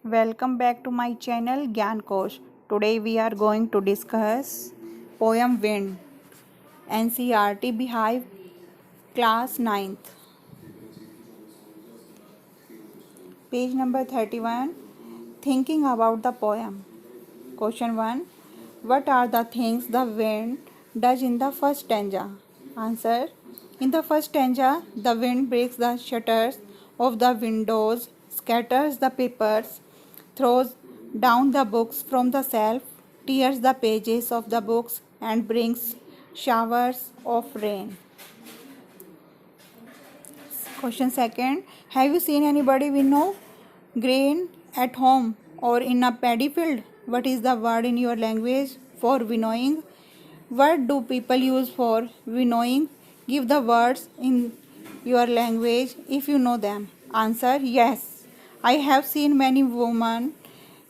Welcome back to my channel Gyan Kosh. Today we are going to discuss poem Wind, NCRT Beehive, class 9th. Page number 31. Thinking about the poem. Question 1. What are the things the wind does in the first stanza? Answer. In the first stanza, the wind breaks the shutters of the windows, scatters the papers, throws down the books from the shelf, tears the pages of the books, and brings showers of rain. Question second. Have you seen anybody winnow grain at home or in a paddy field? What is the word in your language for winnowing? What do people use for winnowing? Give the words in your language if you know them. Answer. Yes. I have seen many women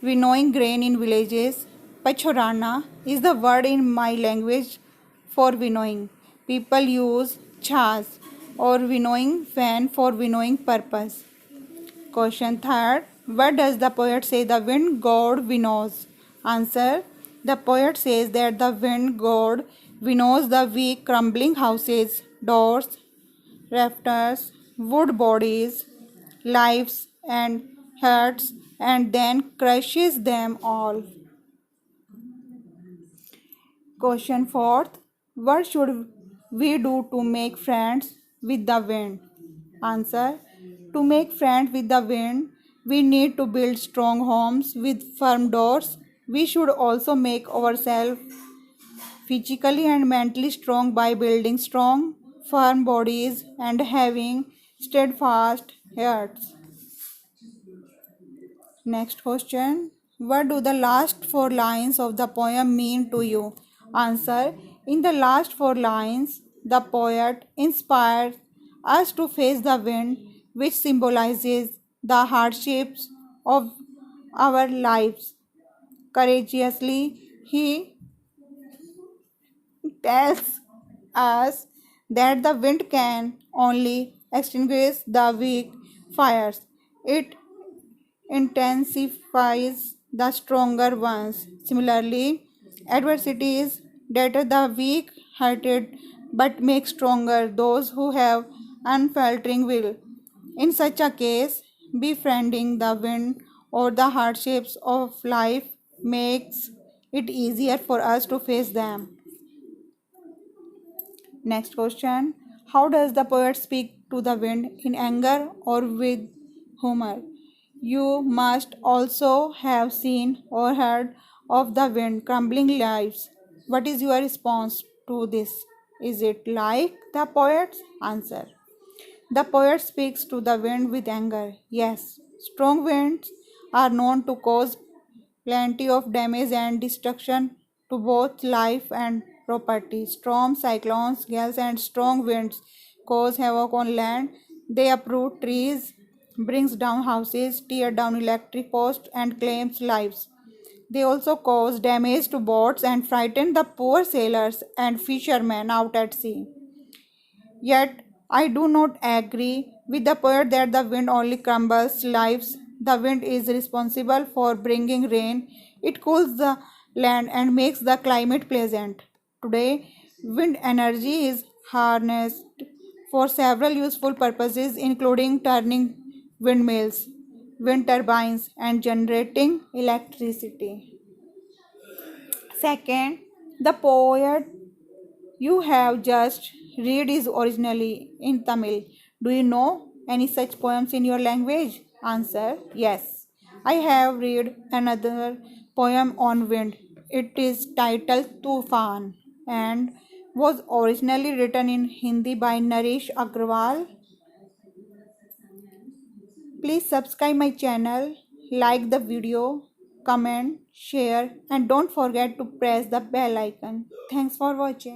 winnowing grain in villages. Pachorana is the word in my language for winnowing. People use chas or winnowing fan for winnowing purpose. Question third. What does the poet say the wind god winnows? Answer. The poet says that the wind god winnows the weak crumbling houses, doors, rafters, wood bodies, lives and hearts and then crushes them all. Question fourth. What should we do to make friends with the wind? Answer. To make friends with the wind, we need to build strong homes with firm doors. We should also make ourselves physically and mentally strong by building strong, firm bodies and having steadfast hearts. Next question. What do the last four lines of the poem mean to you? Answer. In the last four lines, the poet inspires us to face the wind, which symbolizes the hardships of our lives. Courageously, he tells us that the wind can only extinguish the weak fires. It intensifies the stronger ones. Similarly, adversities deter the weak hearted but make stronger those who have unfaltering will. In such a case, befriending the wind or the hardships of life makes it easier for us to face them. Next question. How does the poet speak to the wind, in anger or with humor? You must also have seen or heard of the wind crumbling lives. What is your response to this? Is it like the poet's answer? The poet speaks to the wind with anger. Yes, strong winds are known to cause plenty of damage and destruction to both life and property. Storms, cyclones, gales, and strong winds cause havoc on land. They uproot trees, brings down houses, tear down electric posts, and claims lives. They also cause damage to boats and frighten the poor sailors and fishermen out at sea. Yet, I do not agree with the poet that the wind only crumbles lives. The wind is responsible for bringing rain. It cools the land and makes the climate pleasant. Today, wind energy is harnessed for several useful purposes, including turning windmills, wind turbines, and generating electricity. Second, the poet you have just read is originally in Tamil. Do you know any such poems in your language? Answer. Yes. I have read another poem on wind. It is titled Tufan and was originally written in Hindi by Naresh Agrawal. Please subscribe my channel, like the video, comment, share and don't forget to press the bell icon. Thanks for watching.